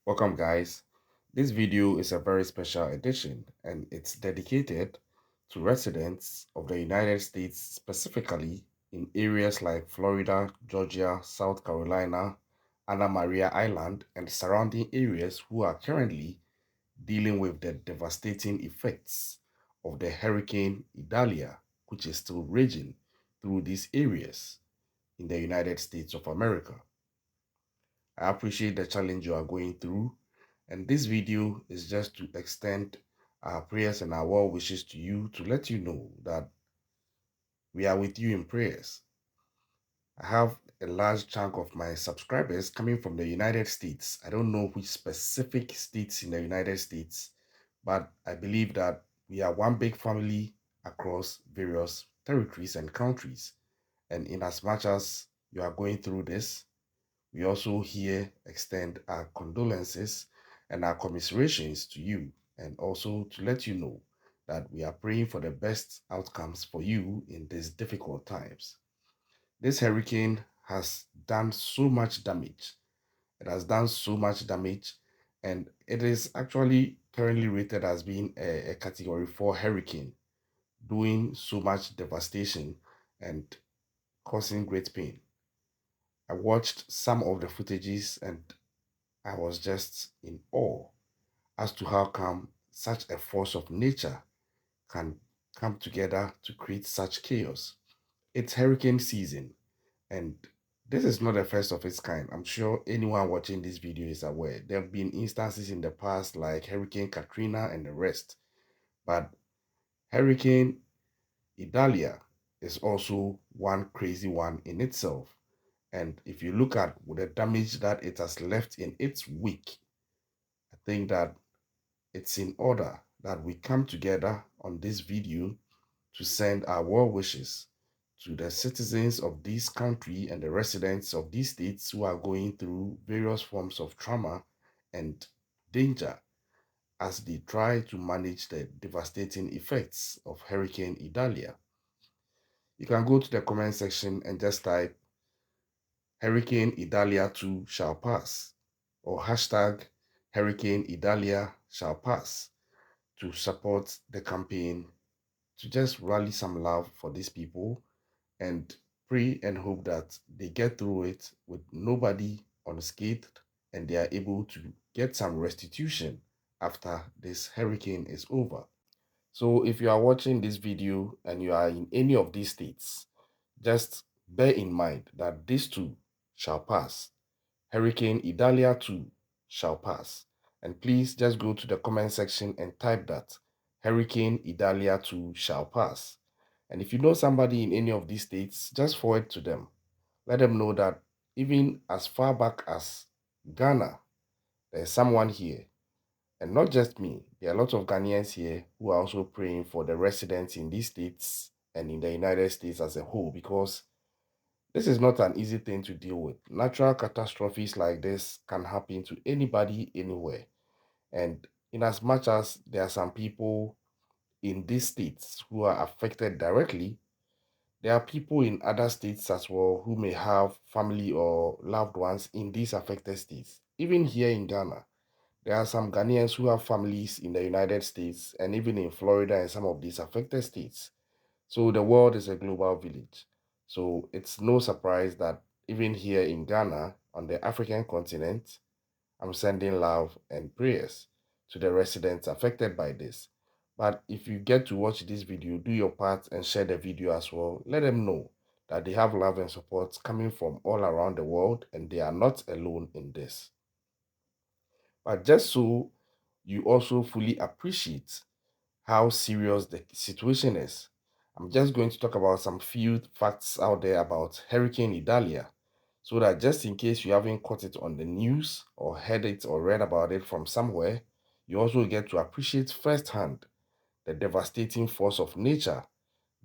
Welcome guys. This video is a very special edition and it's dedicated to residents of the United States, specifically in areas like Florida, Georgia, South Carolina, Anna Maria Island and surrounding areas who are currently dealing with the devastating effects of the Hurricane Idalia, which is still raging through these areas in the United States of America. I appreciate the challenge you are going through, and this video is just to extend our prayers and our well wishes to you to let you know that we are with you in prayers. I have a large chunk of my subscribers coming from the United States. I don't know which specific states in the United States, but I believe that we are one big family across various territories and countries. And in as much as you are going through this, we also here extend our condolences and our commiserations to you, and also to let you know that we are praying for the best outcomes for you in these difficult times. This hurricane has done so much damage. It has done so much damage, and it is actually currently rated as being a Category 4 hurricane, doing so much devastation and causing great pain. I watched some of the footages and I was just in awe as to how come such a force of nature can come together to create such chaos. It's hurricane season, and this is not the first of its kind. I'm sure anyone watching this video is aware. There have been instances in the past like Hurricane Katrina and the rest, but Hurricane Idalia is also one crazy one in itself. And if you look at the damage that it has left in its wake, I think that it's in order that we come together on this video to send our well wishes to the citizens of this country and the residents of these states who are going through various forms of trauma and danger as they try to manage the devastating effects of Hurricane Idalia. You can go to the comment section and just type Hurricane Idalia too shall pass or hashtag Hurricane Idalia shall pass to support the campaign, to just rally some love for these people and pray and hope that they get through it with nobody unscathed and they are able to get some restitution after this hurricane is over. So if you are watching this video and you are in any of these states, just bear in mind that these two shall pass. Hurricane Idalia too shall pass. And please just go to the comment section and type that Hurricane Idalia too shall pass. And if you know somebody in any of these states, just forward to them. Let them know that even as far back as Ghana, there's someone here. And not just me, there are a lot of Ghanaians here who are also praying for the residents in these states and in the United States as a whole, because this is not an easy thing to deal with. Natural catastrophes like this can happen to anybody, anywhere. And in as much as there are some people in these states who are affected directly, there are people in other states as well who may have family or loved ones in these affected states. Even here in Ghana, there are some Ghanaians who have families in the United States and even in Florida and some of these affected states. So the world is a global village. So it's no surprise that even here in Ghana, on the African continent, I'm sending love and prayers to the residents affected by this. But if you get to watch this video, do your part and share the video as well. Let them know that they have love and support coming from all around the world and they are not alone in this. But just so you also fully appreciate how serious the situation is, I'm just going to talk about some few facts out there about Hurricane Idalia, so that just in case you haven't caught it on the news or heard it or read about it from somewhere, you also get to appreciate firsthand the devastating force of nature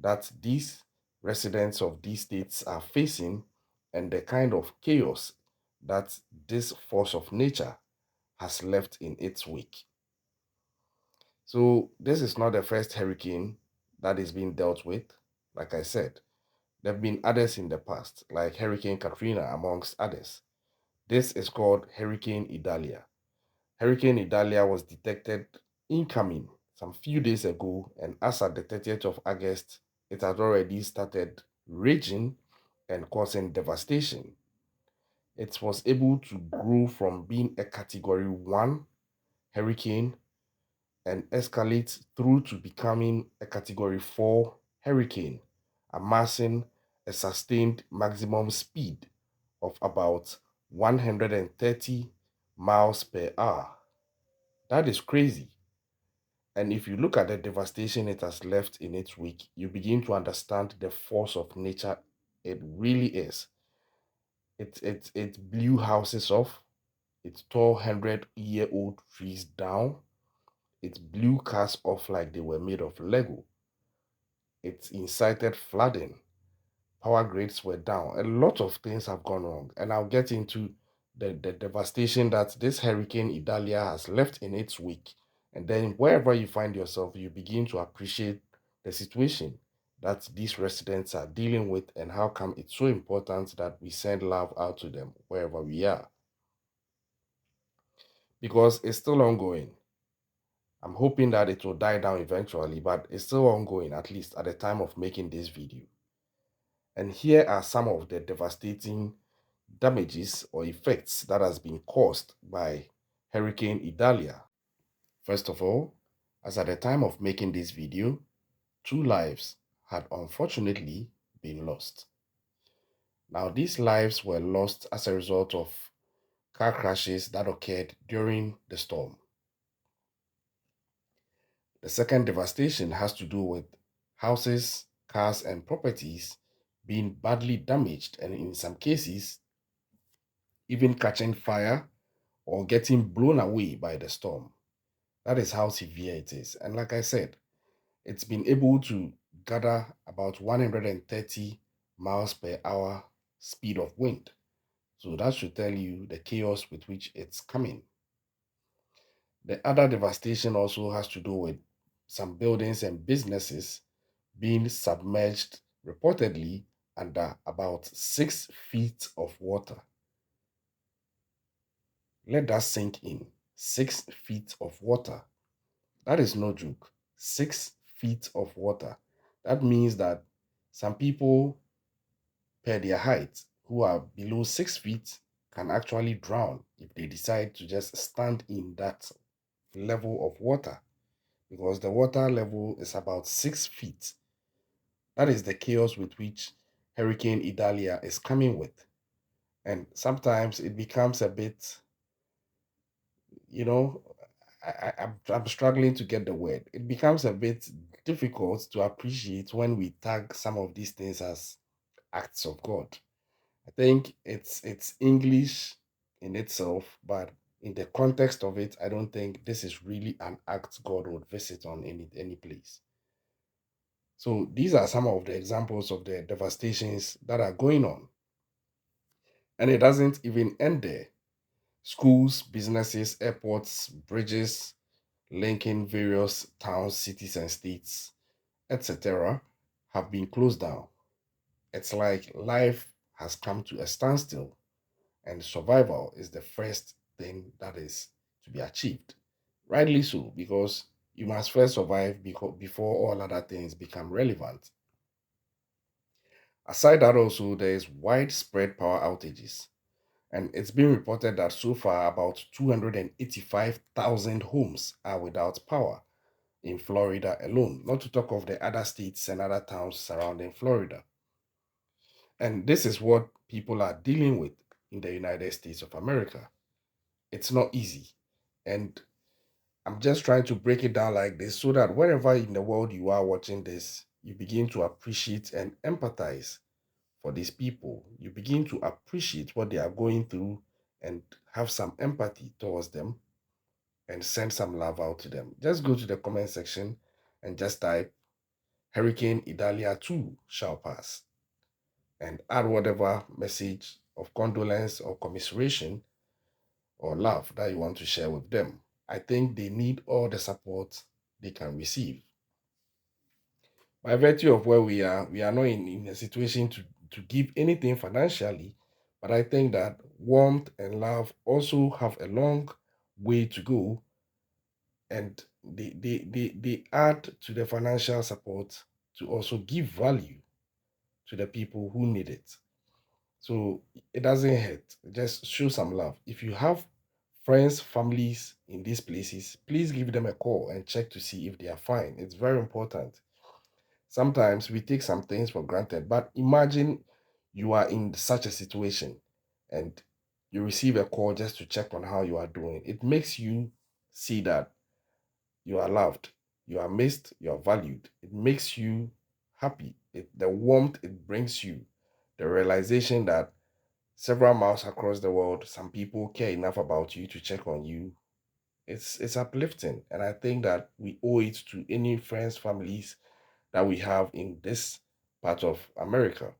that these residents of these states are facing and the kind of chaos that this force of nature has left in its wake. So this is not the first hurricane that is being dealt with. Like I said, there have been others in the past, like Hurricane Katrina, amongst others. This is called Hurricane Idalia. Hurricane Idalia was detected incoming some few days ago, and as at the 30th of August, it had already started raging and causing devastation. It was able to grow from being a category 1 hurricane and escalate through to becoming a category 4 hurricane, amassing a sustained maximum speed of about 130 miles per hour. That is crazy. And if you look at the devastation it has left in its wake, you begin to understand the force of nature. It really is. It blew houses off. It tore 100-year-old trees down. It blew cars off like they were made of Lego. It incited flooding. Power grids were down. A lot of things have gone wrong. And I'll get into the devastation that this Hurricane Idalia has left in its wake. And then wherever you find yourself, you begin to appreciate the situation that these residents are dealing with and how come it's so important that we send love out to them wherever we are. Because it's still ongoing. I'm hoping that it will die down eventually, but it's still ongoing, at least at the time of making this video. And here are some of the devastating damages or effects that has been caused by Hurricane Idalia. First of all, as at the time of making this video, 2 lives had unfortunately been lost. Now, these lives were lost as a result of car crashes that occurred during the storm. The second devastation has to do with houses, cars, and properties being badly damaged, and in some cases, even catching fire or getting blown away by the storm. That is how severe it is. And like I said, it's been able to gather about 130 miles per hour speed of wind. So that should tell you the chaos with which it's coming. The other devastation also has to do with some buildings and businesses being submerged reportedly under about 6 feet of water. Let that sink in. 6 feet of water. That is no joke. 6 feet of water. That means that some people, per their height, who are below 6 feet, can actually drown if they decide to just stand in that level of water, because the water level is about 6 feet. That is the chaos with which Hurricane Idalia is coming with. And sometimes it becomes a bit, you know, I'm struggling to get the word. It becomes a bit difficult to appreciate when we tag some of these things as acts of God. I think it's English in itself, but in the context of it, I don't think this is really an act God would visit on any place. So these are some of the examples of the devastations that are going on. And it doesn't even end there. Schools, businesses, airports, bridges linking various towns, cities, and states, etc., have been closed down. It's like life has come to a standstill, and survival is the first thing that is to be achieved. Rightly so, because you must first survive before all other things become relevant. Aside that, also, there is widespread power outages, and it's been reported that so far about 285,000 homes are without power in Florida alone, not to talk of the other states and other towns surrounding Florida. And this is what people are dealing with in the United States of America. It's not easy. And I'm just trying to break it down like this so that wherever in the world you are watching this, you begin to appreciate and empathize for these people. You begin to appreciate what they are going through and have some empathy towards them and send some love out to them. Just go to the comment section and just type Hurricane Idalia too shall pass, and add whatever message of condolence or commiseration or love that you want to share with them. I think they need all the support they can receive. By virtue of where we are not in a situation to give anything financially, but I think that warmth and love also have a long way to go, and they add to the financial support to also give value to the people who need it. So it doesn't hurt. Just show some love. If you have friends, families in these places, please give them a call and check to see if they are fine. It's very important. Sometimes we take some things for granted, but imagine you are in such a situation and you receive a call just to check on how you are doing. It makes you see that you are loved, you are missed, you are valued. It makes you happy. The warmth it brings you, the realization that several miles across the world, some people care enough about you to check on you. It's uplifting, and I think that we owe it to any friends, families that we have in this part of America.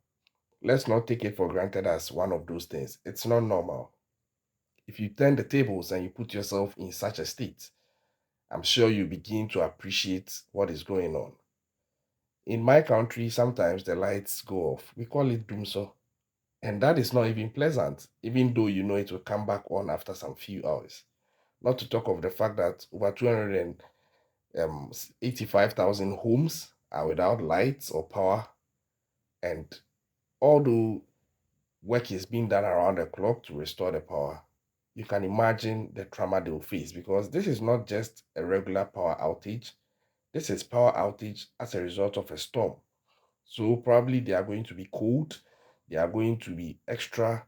Let's not take it for granted as one of those things. It's not normal. If you turn the tables and you put yourself in such a state, I'm sure you begin to appreciate what is going on. In my country, sometimes the lights go off. We call it doomso. And that is not even pleasant, even though you know it will come back on after some few hours. Not to talk of the fact that over 285,000 homes are without lights or power. And although work is being done around the clock to restore the power, you can imagine the trauma they will face, because this is not just a regular power outage. This is power outage as a result of a storm. So probably they are going to be cold. They are going to be extra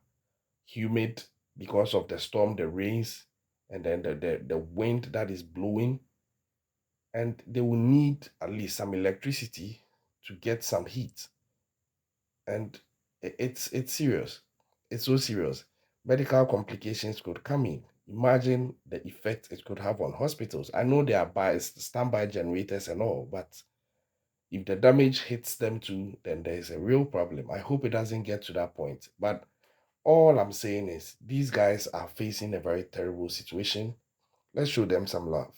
humid because of the storm, the rains, and then the wind that is blowing. And they will need at least some electricity to get some heat. And it's serious. It's so serious. Medical complications could come in. Imagine the effect it could have on hospitals. I know there are standby generators and all, but if the damage hits them too, then there's a real problem. I hope it doesn't get to that point. But all I'm saying is these guys are facing a very terrible situation. Let's show them some love.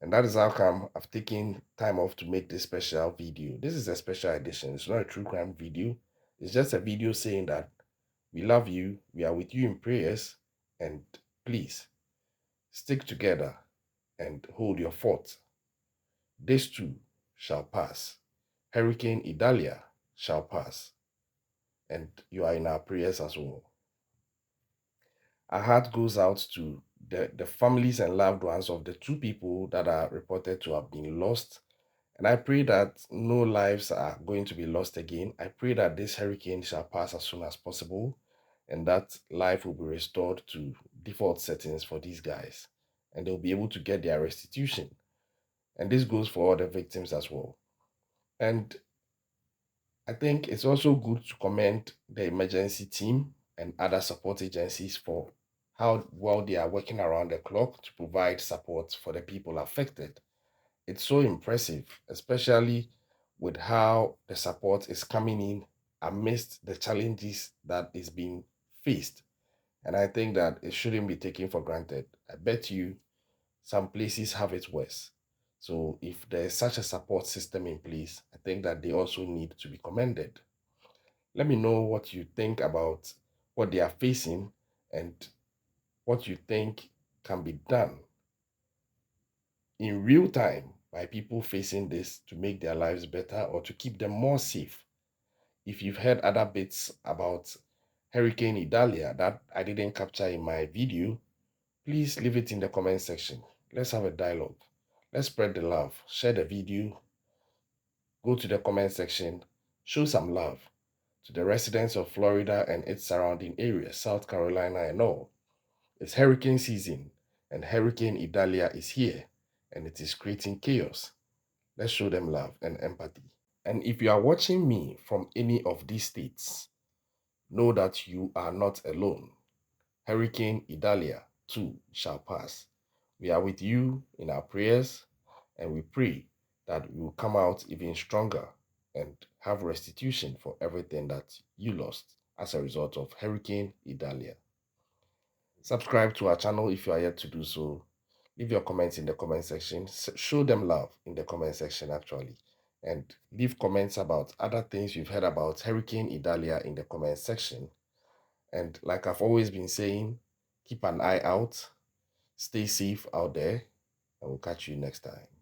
And that is how come I've taken time off to make this special video. This is a special edition. It's not a true crime video. It's just a video saying that we love you, we are with you in prayers, and please stick together and hold your fort. This too shall pass. Hurricane Idalia shall pass, and you are in our prayers as well. Our heart goes out to the families and loved ones of the two people that are reported to have been lost. And I pray that no lives are going to be lost again. I pray that this hurricane shall pass as soon as possible and that life will be restored to default settings for these guys. And they'll be able to get their restitution. And this goes for all the victims as well. And I think it's also good to commend the emergency team and other support agencies for how well they are working around the clock to provide support for the people affected. It's so impressive, especially with how the support is coming in amidst the challenges that is being faced. And I think that it shouldn't be taken for granted. I bet you some places have it worse. So if there is such a support system in place, I think that they also need to be commended. Let me know what you think about what they are facing and what you think can be done in real time by people facing this to make their lives better or to keep them more safe. If you've heard other bits about Hurricane Idalia that I didn't capture in my video, please leave it in the comment section. Let's have a dialogue. Let's spread the love. Share the video. Go to the comment section. Show some love to the residents of Florida and its surrounding areas, South Carolina and all. It's hurricane season, and Hurricane Idalia is here, and it is creating chaos. Let's show them love and empathy. And if you are watching me from any of these states, know that you are not alone. Hurricane Idalia too shall pass. We are with you in our prayers, and we pray that we will come out even stronger and have restitution for everything that you lost as a result of Hurricane Idalia. Subscribe to our channel if you are yet to do so. Leave your comments in the comment section. Show them love in the comment section, actually. And leave comments about other things you've heard about Hurricane Idalia in the comment section. And like I've always been saying, keep an eye out. Stay safe out there. I will catch you next time.